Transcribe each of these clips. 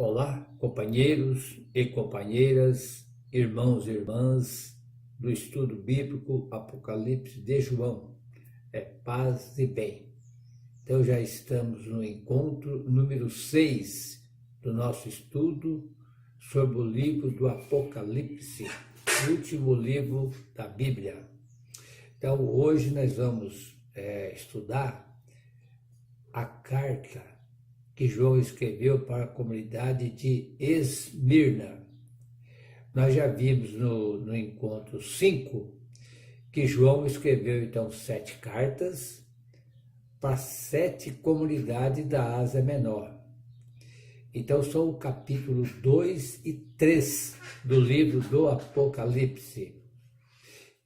Olá, companheiros e companheiras, irmãos e irmãs do estudo bíblico Apocalipse de João. É paz e bem. Então já estamos no encontro número 6 do nosso estudo sobre o livro do Apocalipse, o último livro da Bíblia. Então hoje nós vamos estudar a carta que João escreveu para a comunidade de Esmirna. Nós já vimos no encontro 5 que João escreveu então 7 cartas para 7 comunidades da Ásia Menor. Então são o capítulo 2 e 3 do livro do Apocalipse.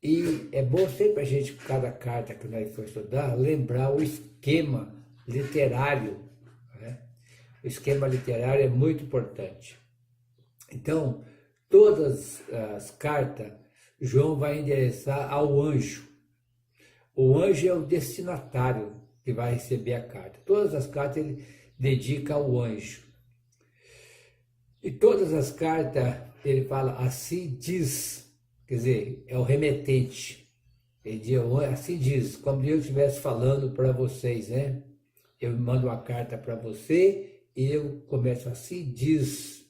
E é bom sempre a gente, cada carta que nós for estudar, lembrar o esquema literário. O esquema literário é muito importante. Então, todas as cartas, João vai endereçar ao anjo. O anjo é o destinatário que vai receber a carta. Todas as cartas ele dedica ao anjo. E todas as cartas ele fala, assim diz, quer dizer, é o remetente. Ele diz, assim diz, como eu estivesse falando para vocês, né? Eu mando uma carta para você e eu começo assim, diz.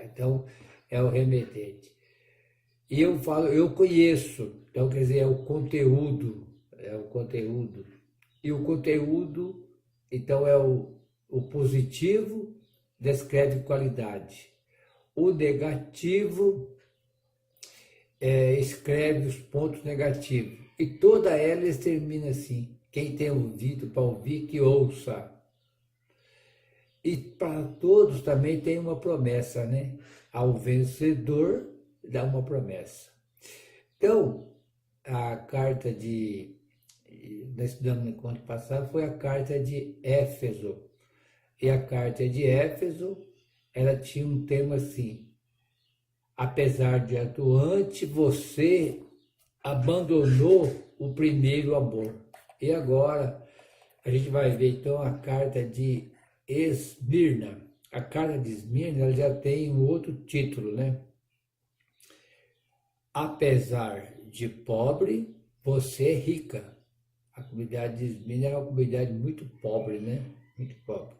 Então, é o remetente. E eu falo, eu conheço. Então, quer dizer, é o conteúdo. E o conteúdo, então, é o positivo, descreve qualidade. O negativo escreve os pontos negativos. E toda ela termina assim. Quem tem ouvido para ouvir, que ouça. E para todos também tem uma promessa, né? Ao vencedor dá uma promessa. Então, a carta nós estudamos no encontro passado, foi a carta de Éfeso. E a carta de Éfeso, ela tinha um tema assim, apesar de atuante, você abandonou o primeiro amor. E agora, a gente vai ver então a carta de Esmirna. A carta de Esmirna ela já tem um outro título, né? Apesar de pobre, você é rica. A comunidade de Esmirna é uma comunidade muito pobre, né? Muito pobre.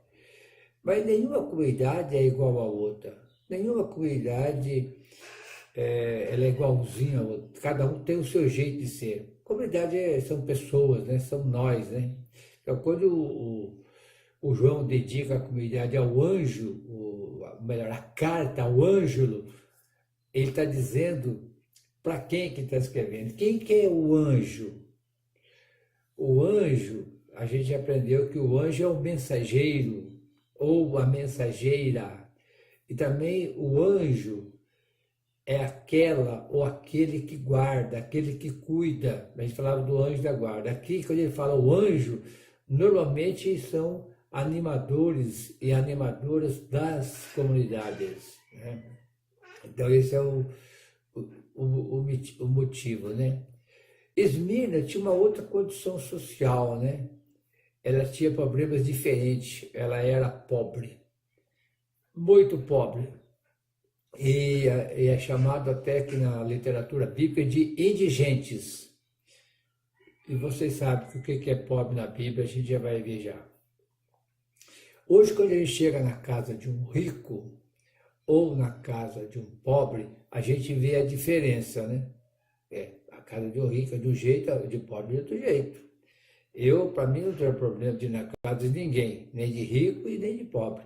Mas nenhuma comunidade é igual à outra. Nenhuma comunidade ela é igualzinha a outra. Cada um tem o seu jeito de ser. Comunidade são pessoas, né? São nós, né? Então, quando o João dedica a comunidade ao anjo, melhor, a carta ao ângelo, ele está dizendo para quem que está escrevendo. Quem que é o anjo? O anjo, a gente aprendeu que o anjo é o mensageiro ou a mensageira. E também o anjo é aquela ou aquele que guarda, aquele que cuida. A gente falava do anjo da guarda. Aqui, quando ele fala o anjo, normalmente são animadores e animadoras das comunidades, né? Então esse é o motivo, né? Esmirna tinha uma outra condição social, né? Ela tinha problemas diferentes, ela era pobre, muito pobre, e é chamado até aqui na literatura bíblica de indigentes. E vocês sabem que o que é pobre na Bíblia, a gente já vai ver já. Hoje, quando a gente chega na casa de um rico ou na casa de um pobre, a gente vê a diferença, né? A casa de um rico é de um jeito, a de pobre é de outro jeito. Para mim, não tenho problema de ir na casa de ninguém, nem de rico e nem de pobre.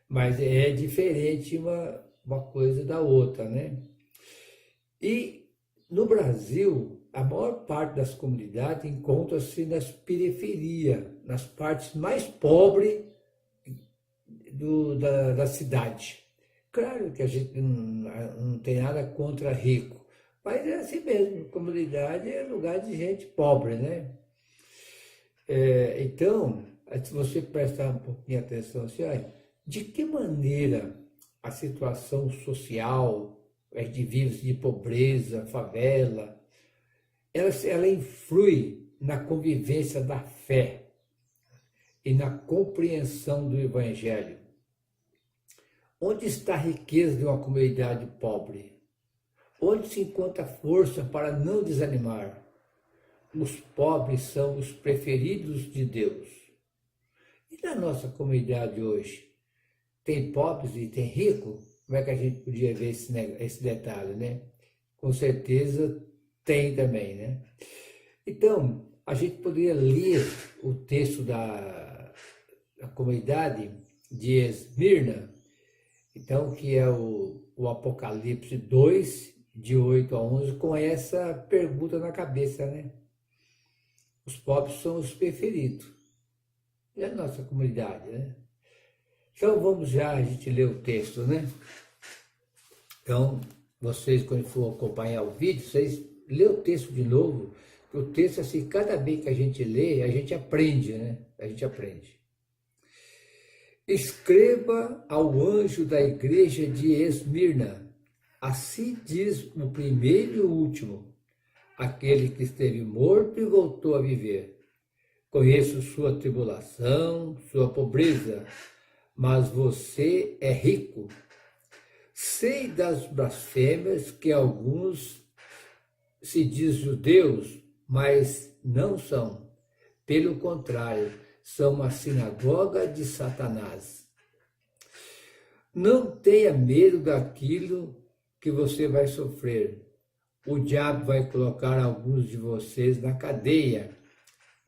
Mas é diferente uma coisa da outra, né? E no Brasil, a maior parte das comunidades encontra-se nas periferias, nas partes mais pobres da cidade. Claro que a gente não tem nada contra rico, mas é assim mesmo, comunidade é lugar de gente pobre, né? Então, se você prestar um pouquinho de atenção assim, olha, de que maneira a situação social, de vivos de pobreza, favela, ela influi na convivência da fé e na compreensão do Evangelho. Onde está a riqueza de uma comunidade pobre? Onde se encontra força para não desanimar? Os pobres são os preferidos de Deus. E na nossa comunidade hoje? Tem pobres e tem rico? Como é que a gente podia ver esse detalhe, né? Com certeza tem também, né? Então, a gente poderia ler o texto da comunidade de Esmirna, então, que é o Apocalipse 2, de 8 a 11, com essa pergunta na cabeça, né? Os pobres são os preferidos. E a nossa comunidade, né? Então, vamos já a gente ler o texto, né? Então, vocês, quando for acompanhar o vídeo, vocês lê o texto de novo, que o texto, assim, cada vez que a gente lê, a gente aprende, né? A gente aprende. Escreva ao anjo da igreja de Esmirna, assim diz o primeiro e o último, aquele que esteve morto e voltou a viver. Conheço sua tribulação, sua pobreza, mas você é rico. Sei das blasfêmias que alguns se diz judeus, mas não são. Pelo contrário, são uma sinagoga de Satanás. Não tenha medo daquilo que você vai sofrer. O diabo vai colocar alguns de vocês na cadeia.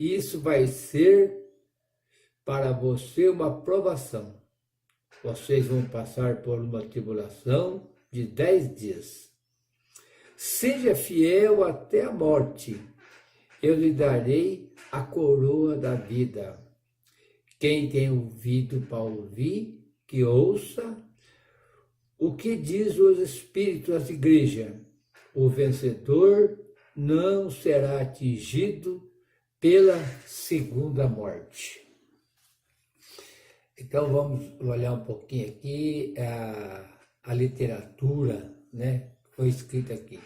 Isso vai ser para você uma provação. Vocês vão passar por uma tribulação de 10 dias. Seja fiel até a morte. Eu lhe darei a coroa da vida. Quem tem ouvido para ouvir, que ouça o que diz os Espíritos às igrejas. O vencedor não será atingido pela segunda morte. Então vamos olhar um pouquinho aqui a literatura, né, que foi escrita aqui.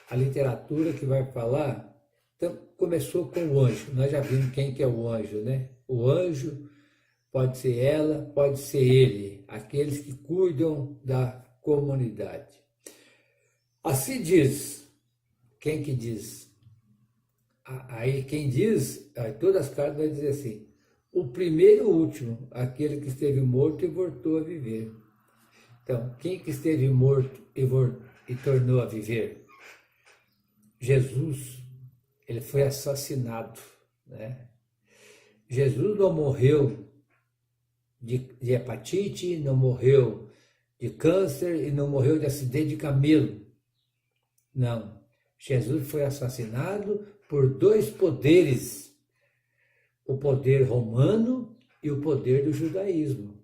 A literatura que vai falar, então, começou com o anjo. Nós já vimos quem que é o anjo, né? O anjo pode ser ela, pode ser ele, aqueles que cuidam da comunidade. Assim diz, quem que diz? Aí quem diz, aí todas as cartas vai dizer assim, o primeiro e o último, aquele que esteve morto e voltou a viver. Então, quem que esteve morto e tornou a viver? Jesus, ele foi assassinado, né? Jesus não morreu de hepatite, não morreu de câncer e não morreu de acidente de camelo. Não. Jesus foi assassinado por dois poderes, o poder romano e o poder do judaísmo.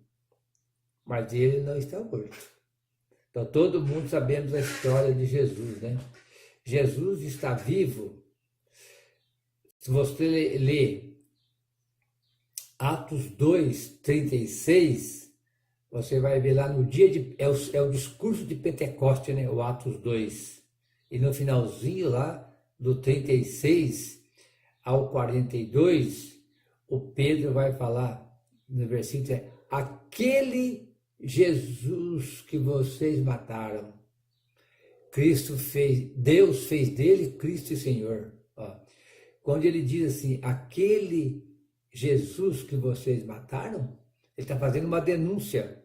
Mas ele não está morto. Então todo mundo sabemos a história de Jesus, né? Jesus está vivo. Se você ler Atos 2, 36, você vai ver lá no dia de... É o discurso de Pentecoste, né? O Atos 2. E no finalzinho lá, do 36 ao 42, o Pedro vai falar, no versículo, aquele Jesus que vocês mataram, Cristo fez, Deus fez dele Cristo e Senhor. Ó, quando ele diz assim, aquele Jesus que vocês mataram, ele está fazendo uma denúncia.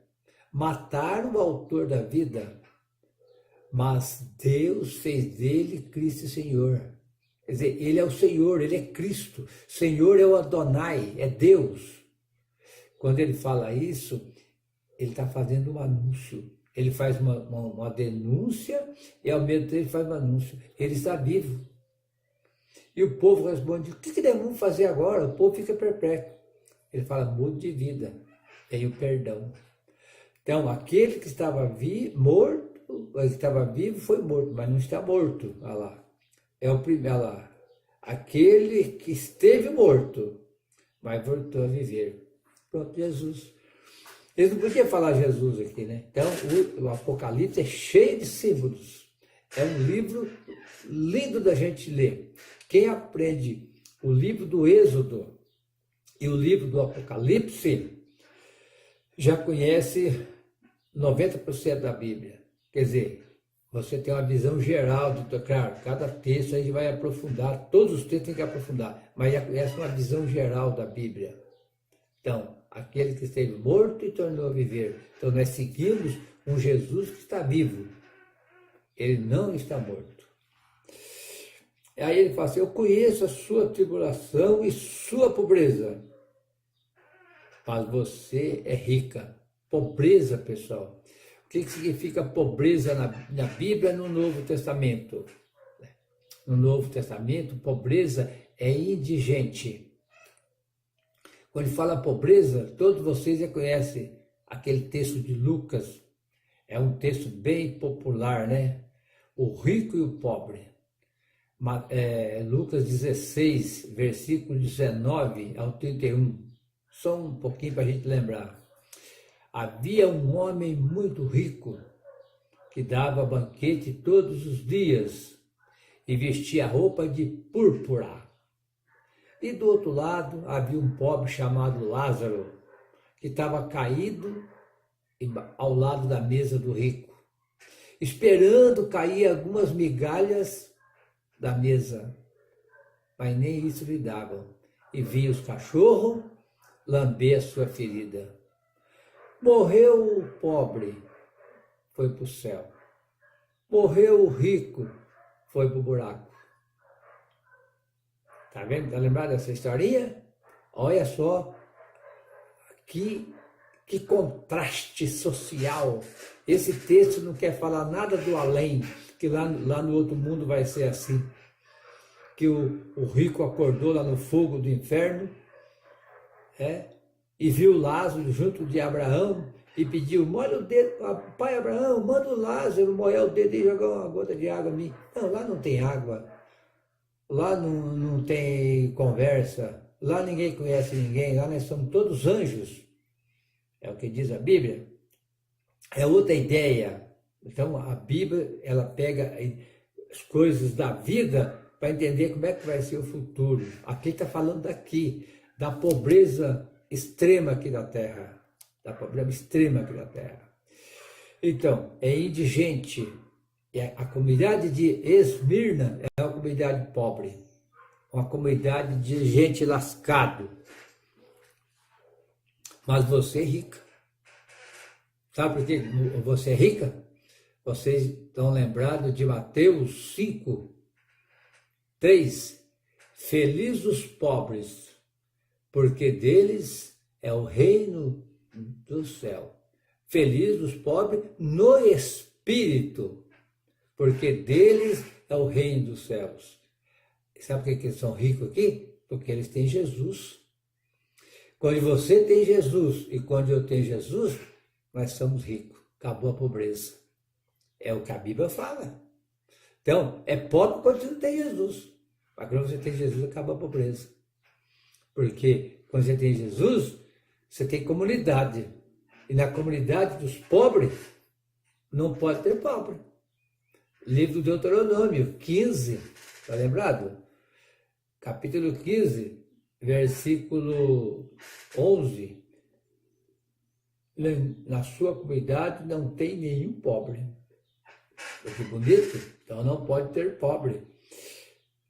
Mataram o autor da vida, mas Deus fez dele Cristo e Senhor. Quer dizer, ele é o Senhor, ele é Cristo. Senhor é o Adonai, é Deus. Quando ele fala isso, ele está fazendo um anúncio. Ele faz uma denúncia e ao mesmo tempo ele faz um anúncio. Ele está vivo. E o povo responde, o que devemos fazer agora? O povo fica perplexo. Ele fala, mude de vida, tem o perdão. Então, aquele que estava morto, estava vivo, foi morto, mas não está morto. Olha lá. É o primeiro, olha lá. Aquele que esteve morto, mas voltou a viver. Pronto, Jesus. Eles não podiam falar Jesus aqui, né? Então, o Apocalipse é cheio de símbolos. É um livro lindo da gente ler. Quem aprende o livro do Êxodo e o livro do Apocalipse já conhece 90% da Bíblia. Quer dizer, você tem uma visão geral, claro, cada texto a gente vai aprofundar, todos os textos tem que aprofundar, mas essa é uma visão geral da Bíblia. Então, aquele que esteve morto e tornou a viver. Então, nós seguimos um Jesus que está vivo. Ele não está morto. Aí ele fala assim, eu conheço a sua tribulação e sua pobreza, mas você é rica. Pobreza, pessoal. O que significa pobreza na Bíblia e no Novo Testamento? No Novo Testamento, pobreza é indigente. Quando fala pobreza, todos vocês já conhecem aquele texto de Lucas. É um texto bem popular, né? O rico e o pobre. Lucas 16, versículo 19 ao 31. Só um pouquinho para a gente lembrar. Havia um homem muito rico que dava banquete todos os dias e vestia roupa de púrpura. E do outro lado havia um pobre chamado Lázaro, que estava caído ao lado da mesa do rico, esperando cair algumas migalhas da mesa, mas nem isso lhe davam. E via os cachorros lamber a sua ferida. Morreu o pobre, foi para o céu. Morreu o rico, foi para o buraco. Tá vendo? Está lembrado dessa historinha? Olha só que contraste social. Esse texto não quer falar nada do além, que lá no outro mundo vai ser assim. Que o rico acordou lá no fogo do inferno, e viu Lázaro junto de Abraão e pediu, molha o dedo, pai Abraão, manda o Lázaro molhar o dedo e jogar uma gota de água em mim. Não, lá não tem água, lá não tem conversa, lá ninguém conhece ninguém, lá nós somos todos anjos. É o que diz a Bíblia. É outra ideia. Então a Bíblia, ela pega as coisas da vida para entender como é que vai ser o futuro. Aqui está falando daqui, da pobreza extrema aqui da terra, da pobreza extrema aqui da terra. Então, é indigente. A comunidade de Esmirna é uma comunidade pobre, uma comunidade de gente lascado. Mas você é rica. Sabe por que você é rica? Vocês estão lembrados de Mateus 5, 3. Felizes os pobres, porque deles é o reino do céu. Felizes os pobres no espírito, porque deles é o reino dos céus. Sabe por que eles são ricos aqui? Porque eles têm Jesus. Quando você tem Jesus e quando eu tenho Jesus, nós somos ricos. Acabou a pobreza. É o que a Bíblia fala. Então, é pobre quando você não tem Jesus. Mas quando você tem Jesus, acaba a pobreza. Porque quando você tem Jesus, você tem comunidade. E na comunidade dos pobres, não pode ter pobre. Livro do Deuteronômio 15, está lembrado? Capítulo 15, versículo 11. Na sua comunidade não tem nenhum pobre. Que bonito? Então não pode ter pobre.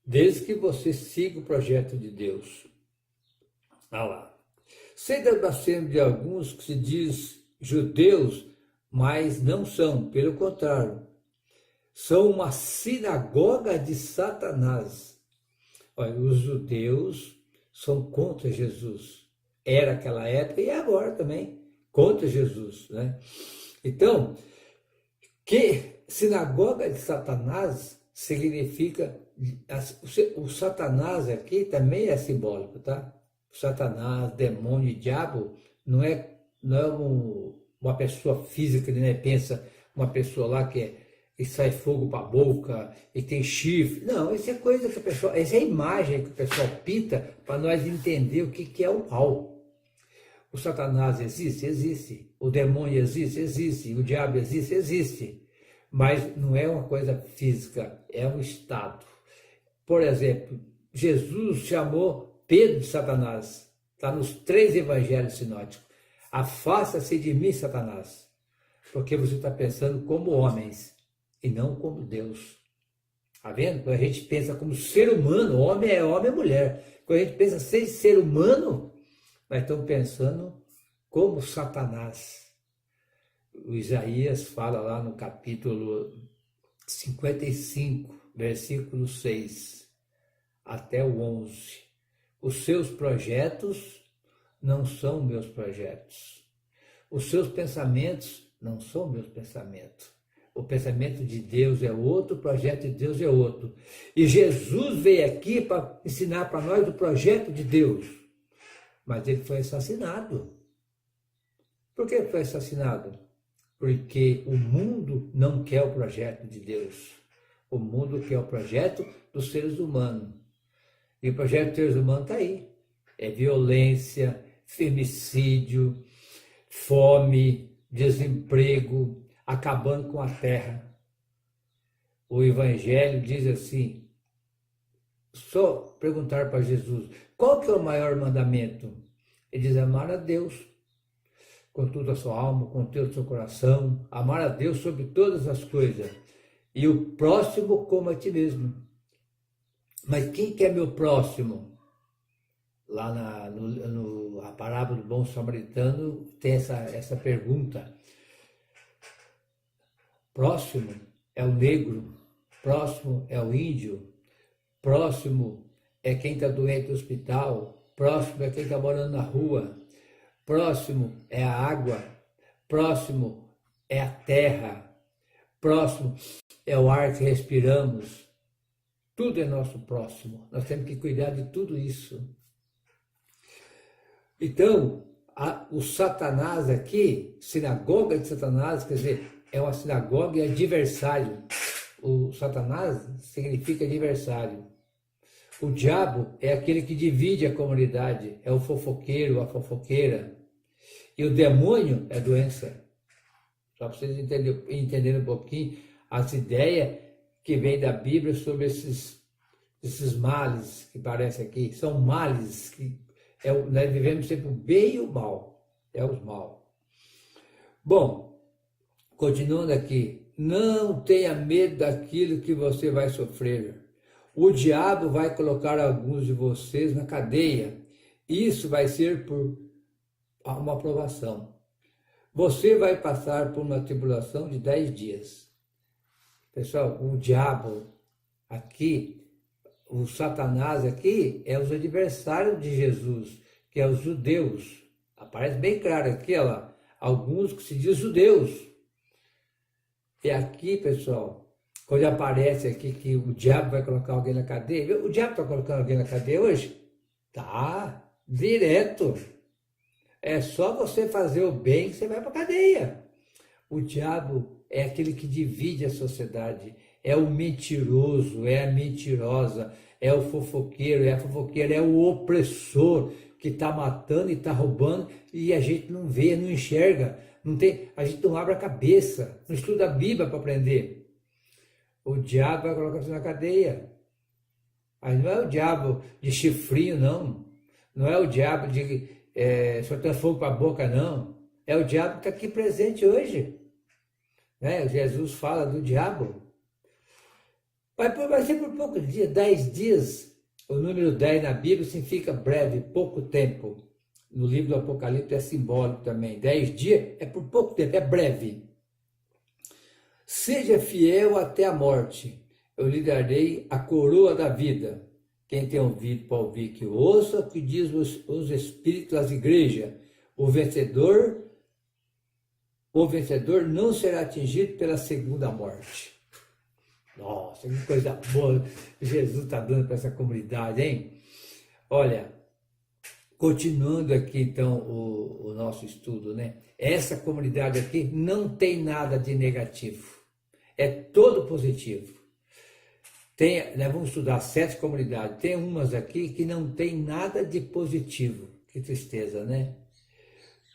Desde que você siga o projeto de Deus. Olha lá. Sei da blasfêmia de alguns que se diz judeus, mas não são, pelo contrário. São uma sinagoga de Satanás. Olha, os judeus são contra Jesus. Era aquela época e é agora também. Contra Jesus, né? Então, que sinagoga de Satanás significa... O Satanás aqui também é simbólico, tá? O Satanás, demônio e diabo não é uma pessoa física, né? Pensa uma pessoa lá que sai fogo para a boca e tem chifre. Não, isso é coisa que a pessoa... Essa é a imagem que o pessoal pinta para nós entender o que é o mal. O Satanás existe? Existe. O demônio existe? Existe. O diabo existe? Existe. Mas não é uma coisa física, é um estado. Por exemplo, Jesus chamou Pedro de Satanás. Está nos 3 evangelhos sinóticos. Afasta-se de mim, Satanás. porque você está pensando como homens e não como Deus. Está vendo? Quando a gente pensa como ser humano, homem é homem e mulher. Quando a gente pensa ser humano, nós estamos pensando como Satanás. O Isaías fala lá no capítulo 55, versículo 6 até o 11. Os seus projetos não são meus projetos. Os seus pensamentos não são meus pensamentos. O pensamento de Deus é outro, o projeto de Deus é outro. E Jesus veio aqui para ensinar para nós o projeto de Deus. Mas ele foi assassinado. Por que foi assassinado? Porque o mundo não quer o projeto de Deus. O mundo quer o projeto dos seres humanos. E o projeto dos seres humanos está aí. É violência, femicídio, fome, desemprego, acabando com a terra. O Evangelho diz assim, só perguntar para Jesus, qual que é o maior mandamento? Ele diz, amar a Deus com toda a sua alma, com todo o seu coração, amar a Deus sobre todas as coisas, e o próximo como a ti mesmo. Mas quem que é meu próximo? Lá na parábola do bom samaritano tem essa pergunta. Próximo é o negro, próximo é o índio, próximo é quem está doente no hospital, próximo é quem está morando na rua, próximo é a água, próximo é a terra, próximo é o ar que respiramos. Tudo é nosso próximo, nós temos que cuidar de tudo isso. Então, o Satanás aqui, sinagoga de Satanás, quer dizer, é uma sinagoga e adversário. O Satanás significa adversário. O diabo é aquele que divide a comunidade, é o fofoqueiro, a fofoqueira. E o demônio é doença. Só para vocês entenderem um pouquinho as ideias que vêm da Bíblia sobre esses males que aparecem aqui. São males que nós vivemos sempre o bem e o mal. É os mal. Bom, continuando aqui. Não tenha medo daquilo que você vai sofrer. O diabo vai colocar alguns de vocês na cadeia. Isso vai ser por uma provação. Você vai passar por uma tribulação de 10 dias. Pessoal, o diabo aqui, o Satanás aqui, é os adversários de Jesus, que é os judeus. Aparece bem claro aqui, olha lá, alguns que se dizem judeus. E aqui, pessoal, quando aparece aqui que o diabo vai colocar alguém na cadeia, o diabo está colocando alguém na cadeia hoje? Tá, direto. É só você fazer o bem que você vai para a cadeia. O diabo é aquele que divide a sociedade, é o mentiroso, é a mentirosa, é o fofoqueiro, é a fofoqueira, é o opressor que está matando e está roubando e a gente não vê, não enxerga, a gente não abre a cabeça, não estuda a Bíblia para aprender. O diabo vai colocar você na cadeia. Mas não é o diabo de chifrinho, não. Não é o diabo de soltando fogo para a boca, não. É o diabo que está aqui presente hoje. Né? Jesus fala do diabo. Vai ser por poucos dias, 10 dias. O número 10 na Bíblia significa breve, pouco tempo. No livro do Apocalipse é simbólico também. 10 dias é por pouco tempo, é breve. Seja fiel até a morte. Eu lhe darei a coroa da vida. Quem tem ouvido para ouvir, que ouça o que diz os Espíritos das igrejas. O vencedor não será atingido pela segunda morte. Nossa, que coisa boa Jesus está dando para essa comunidade, hein? Olha, continuando aqui então o nosso estudo, né? Essa comunidade aqui não tem nada de negativo, é todo positivo. Vamos estudar 7 comunidades, tem umas aqui que não tem nada de positivo, que tristeza, né?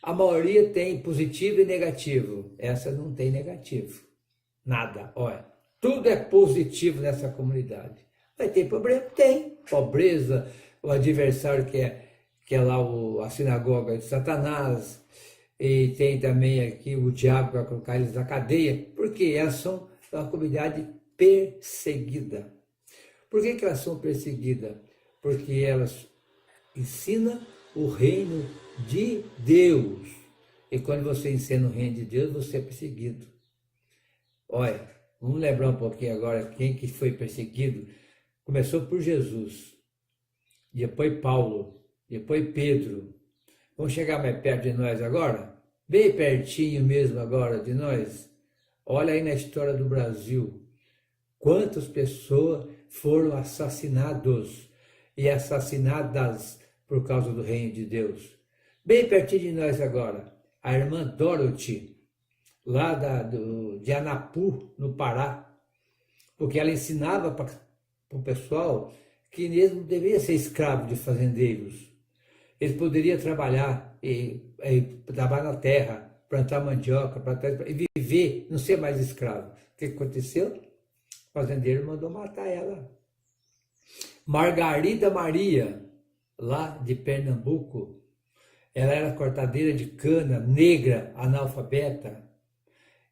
A maioria tem positivo e negativo, essa não tem negativo, nada, olha. Tudo é positivo nessa comunidade. Vai ter problema? Tem. Pobreza, o adversário que é lá a sinagoga de Satanás, e tem também aqui o diabo para colocar eles na cadeia, porque elas são uma comunidade perseguida. Por que elas são perseguidas? Porque elas ensinam o reino de Deus. E quando você ensina o reino de Deus, você é perseguido. Olha, vamos lembrar um pouquinho agora quem que foi perseguido. Começou por Jesus, depois Paulo, depois Pedro. Vamos chegar mais perto de nós agora? Bem pertinho mesmo agora de nós. Olha aí na história do Brasil. Quantas pessoas foram assassinados e assassinadas por causa do reino de Deus. Bem pertinho de nós agora. A irmã Dorothy, lá de Anapu, no Pará. Porque ela ensinava para o pessoal que eles não deveriam ser escravos de fazendeiros. Eles poderiam trabalhar trabalhar na terra, plantar mandioca, e viver, não ser mais escravo. O que aconteceu? O fazendeiro mandou matar ela. Margarida Maria, lá de Pernambuco, ela era cortadeira de cana, negra, analfabeta,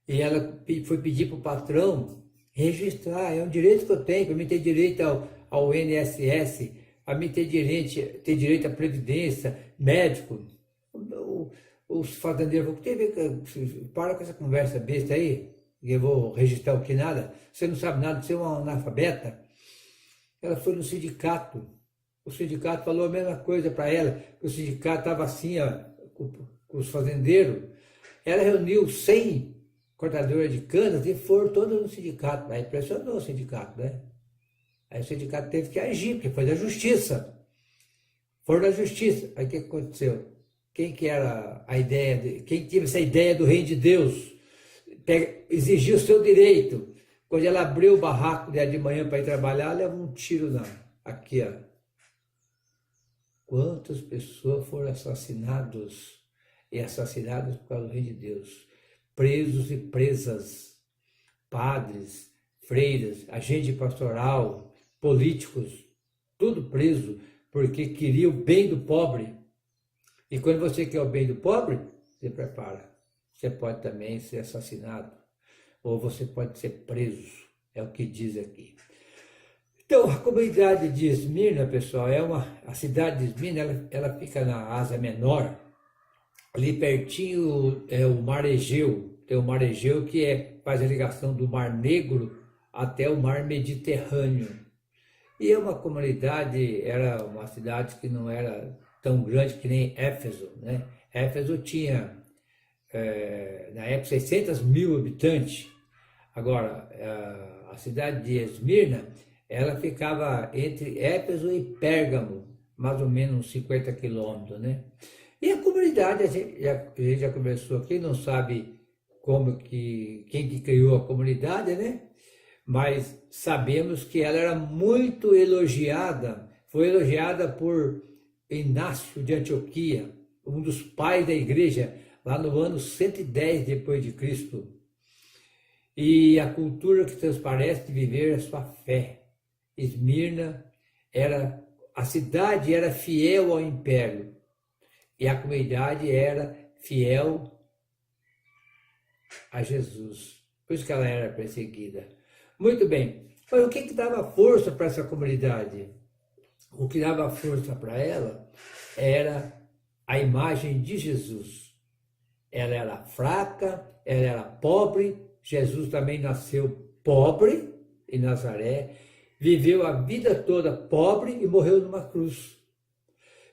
e ela foi pedir para o patrão registrar, é um direito que eu tenho, para mim ter direito ao INSS, a mim ter direito à previdência, médico. Os fazendeiros vão para com essa conversa besta aí, eu vou registrar o que nada, você não sabe nada, você é uma analfabeta. Ela foi no sindicato, o sindicato falou a mesma coisa para ela, que o sindicato estava assim, ó, com os fazendeiros. Ela reuniu 100 cortadoras de canas e foram todas no sindicato. Aí impressionou o sindicato, né? Aí o sindicato teve que agir, porque foi da justiça. Foram da justiça. Aí o que aconteceu? Quem que era a ideia, quem teve essa ideia do reino de Deus, exigiu o seu direito. Quando ela abriu o barraco de manhã para ir trabalhar, ela levou um tiro aqui, ó. Quantas pessoas foram assassinadas por causa do reino de Deus? Presos e presas, padres, freiras, agente pastoral, políticos, tudo preso, porque queria o bem do pobre. E quando você quer o bem do pobre, se prepara. Você pode também ser assassinado, ou você pode ser preso, é o que diz aqui. Então, a comunidade de Esmirna, pessoal, a cidade de Esmirna, ela fica na Ásia Menor, ali pertinho é o Mar Egeu. Tem o Mar Egeu que faz a ligação do Mar Negro até o Mar Mediterrâneo. E é uma comunidade, era uma cidade que não era tão grande que nem Éfeso, né? Éfeso tinha, na época, 600 mil habitantes. Agora, a cidade de Esmirna, ela ficava entre Éfeso e Pérgamo, mais ou menos uns 50 quilômetros, né? E a comunidade, a gente já conversou aqui, não sabe quem que criou a comunidade, né? Mas sabemos que ela era muito elogiada, foi elogiada por Inácio de Antioquia, um dos pais da igreja, lá no ano 110 depois de Cristo. E a cultura que transparece de viver a sua fé. Esmirna a cidade era fiel ao império e a comunidade era fiel a Jesus. Por isso que ela era perseguida. Muito bem. Mas o que dava força para essa comunidade? O que dava força para ela era a imagem de Jesus. Ela era fraca, ela era pobre. Jesus também nasceu pobre em Nazaré. Viveu a vida toda pobre e morreu numa cruz.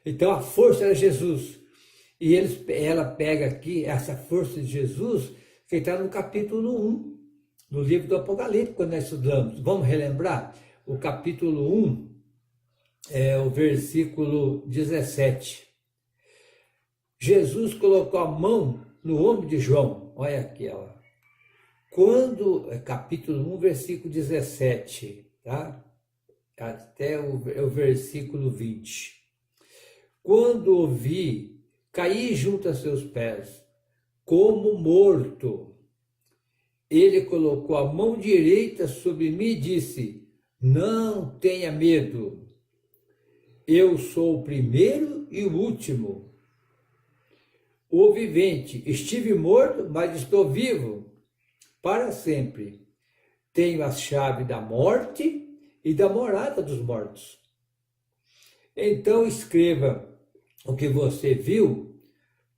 Então a força era Jesus. E ela pega aqui essa força de Jesus, que está no capítulo 1, no livro do Apocalipse, quando nós estudamos. Vamos relembrar? O capítulo 1 é o versículo 17. Jesus colocou a mão no ombro de João. Olha aqui, ó. Capítulo 1, versículo 17. Tá? Até o versículo 20. Quando o vi, caí junto a seus pés, como morto. Ele colocou a mão direita sobre mim e disse: não tenha medo, eu sou o primeiro e o último, o vivente. Estive morto, mas estou vivo para sempre. Tenho a chave da morte e da morada dos mortos. Então escreva o que você viu,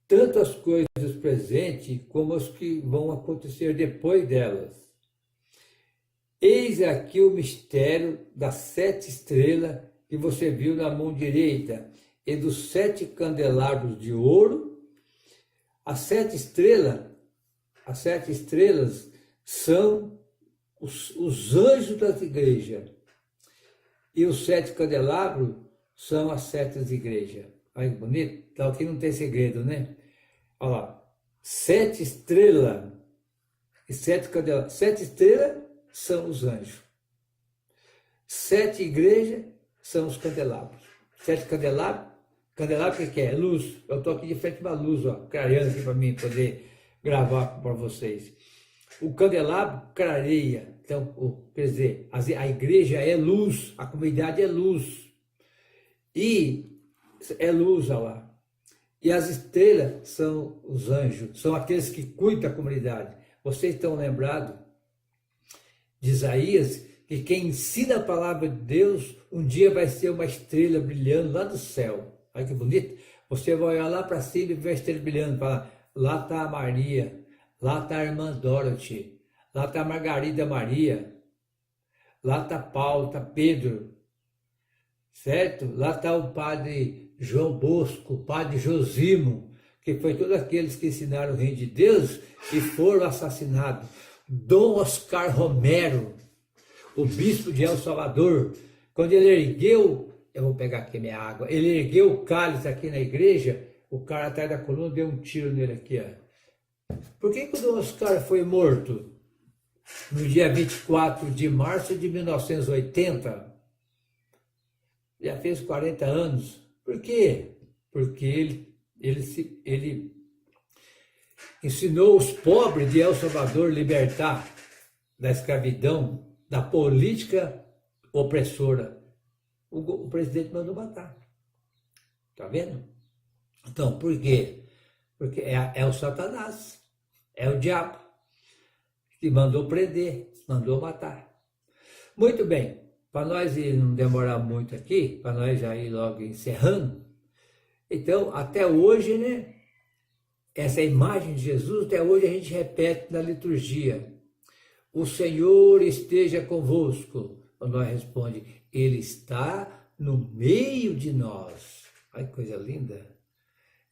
tanto as coisas presentes como as que vão acontecer depois delas. Eis aqui o mistério das 7 estrelas que você viu na mão direita e dos 7 candelabros de ouro. As 7 estrelas são os anjos das igrejas. E os 7 candelabros são as 7 igrejas. Olha que bonito. Então aqui não tem segredo, né? Olha lá. 7 estrelas e 7 candelabros. 7 estrelas são os anjos. 7 igrejas são os candelabros. 7 candelabros. Candelabro o que é? Luz. Eu estou aqui de frente a uma luz, ó, clareando aqui para mim poder gravar para vocês. O candelabro clareia. Então, quer dizer, a igreja é luz, a comunidade é luz. E é luz, olha lá. E as estrelas são os anjos, são aqueles que cuidam da comunidade. Vocês estão lembrados de Isaías, que quem ensina a palavra de Deus, um dia vai ser uma estrela brilhando lá do céu. Olha que bonito. Você vai olhar lá para cima e ver a estrela brilhando, fala, lá está a Maria, lá está a irmã Dorothy, lá está a Margarida Maria, lá está Paulo, está Pedro, certo? Lá está o padre João Bosco, o padre Josimo, que foi todos aqueles que ensinaram o reino de Deus e foram assassinados. Dom Oscar Romero, o bispo de El Salvador, quando ele ergueu, eu vou pegar aqui minha água, ele ergueu o cálice aqui na igreja, o cara atrás da coluna deu um tiro nele aqui, ó. Por que o Dom Oscar foi morto no dia 24 de março de 1980? Já fez 40 anos. Por quê? Porque ele ensinou os pobres de El Salvador libertar da escravidão, da política opressora. O presidente mandou matar. Tá vendo? Então, por quê? Porque é o Satanás, é o diabo que mandou prender, mandou matar. Muito bem, para nós não demorar muito aqui, para nós já ir logo encerrando, então, até hoje, né? Essa imagem de Jesus, até hoje a gente repete na liturgia. O Senhor esteja convosco. Nós responde, Ele está no meio de nós. Olha que coisa linda.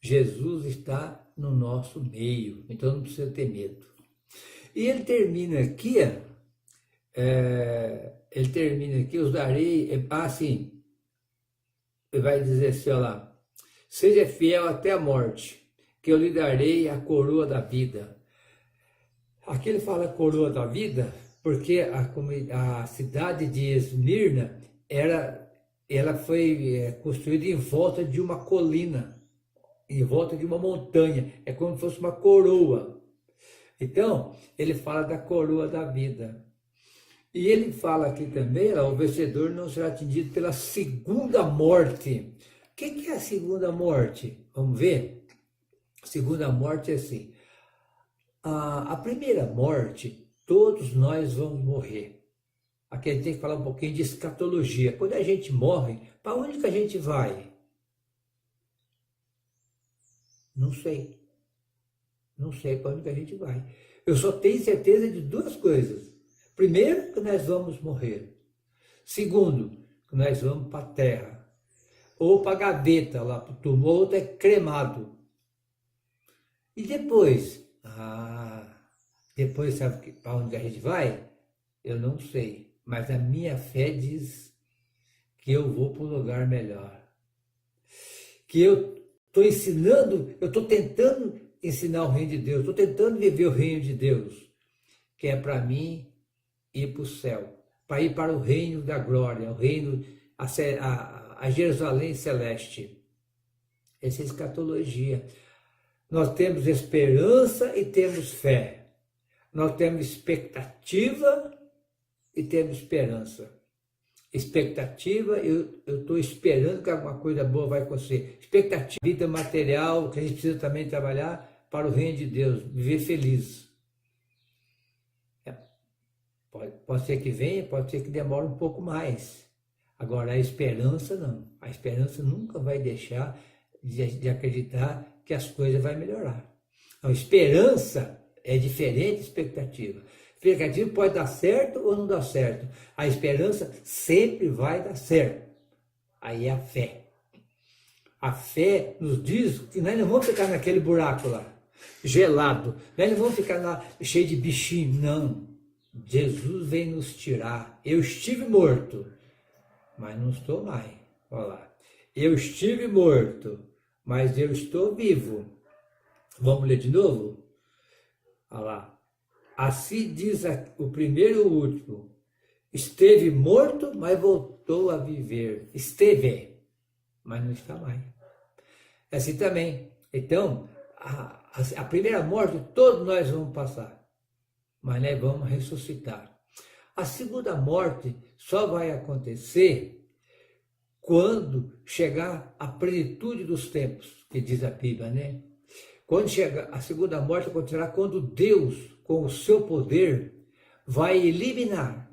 Jesus está no nosso meio, então não precisa ter medo. E ele termina aqui, os darei, sim, ele vai dizer assim, olha lá, seja fiel até a morte, que eu lhe darei a coroa da vida. Aqui ele fala coroa da vida, porque a cidade de Esmirna, ela foi construída em volta de uma colina, em volta de uma montanha, é como se fosse uma coroa. Então, ele fala da coroa da vida. E ele fala aqui também, o vencedor não será atingido pela segunda morte. O que é a segunda morte? Vamos ver? A segunda morte é assim, a primeira morte, todos nós vamos morrer. Aqui a gente tem que falar um pouquinho de escatologia. Quando a gente morre, para onde que a gente vai? Não sei. Não sei para onde que a gente vai. Eu só tenho certeza de duas coisas. Primeiro, que nós vamos morrer. Segundo, que nós vamos para a terra. Ou para a gaveta, lá para o túmulo. Outro é cremado. E depois? Depois sabe para onde a gente vai? Eu não sei. Mas a minha fé diz que eu vou para um lugar melhor. Que eu estou ensinando, eu estou tentando ensinar o reino de Deus, estou tentando viver o reino de Deus, que é para mim ir para o céu, para ir para o reino da glória, o reino, a Jerusalém celeste. Essa é a escatologia. Nós temos esperança e temos fé. Nós temos expectativa e temos esperança. Expectativa, eu estou esperando que alguma coisa boa vai acontecer. Expectativa, vida material, que a gente precisa também trabalhar para o reino de Deus, viver feliz. Pode ser que venha, pode ser que demore um pouco mais. Agora, a esperança não. A esperança nunca vai deixar de acreditar que as coisas vão melhorar. A esperança é diferente de expectativa. Expectativa pode dar certo ou não dar certo. A esperança sempre vai dar certo. Aí é a fé. A fé nos diz que nós não vamos ficar naquele buraco lá, gelado. Nós não vamos ficar lá cheio de bichinho, não. Jesus vem nos tirar. Eu estive morto, mas não estou mais. Olha lá. Eu estive morto, mas eu estou vivo. Vamos ler de novo? Olha lá. Assim diz o primeiro e o último. Esteve morto, mas voltou a viver. Esteve, mas não está mais. Assim também. Então, a primeira morte todos nós vamos passar, mas nós vamos ressuscitar. A segunda morte só vai acontecer quando chegar a plenitude dos tempos, que diz a Bíblia, né? Quando chegar a segunda morte acontecerá quando Deus, com o seu poder, vai eliminar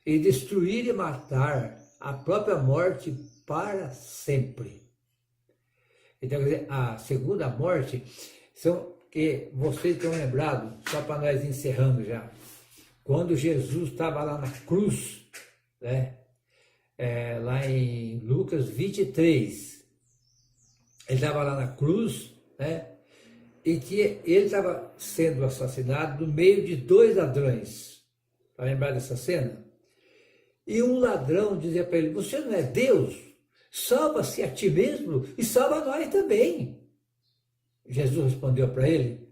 e destruir e matar a própria morte para sempre. Então, quer dizer, a segunda morte são que vocês estão lembrados, só para nós encerrando já, quando Jesus estava lá na cruz, né? Lá em Lucas 23, ele estava lá na cruz, né? E que ele estava sendo assassinado no meio de dois ladrões. Para lembrar dessa cena? E um ladrão dizia para ele: você não é Deus? Salva-se a ti mesmo e salva nós também. Jesus respondeu para ele: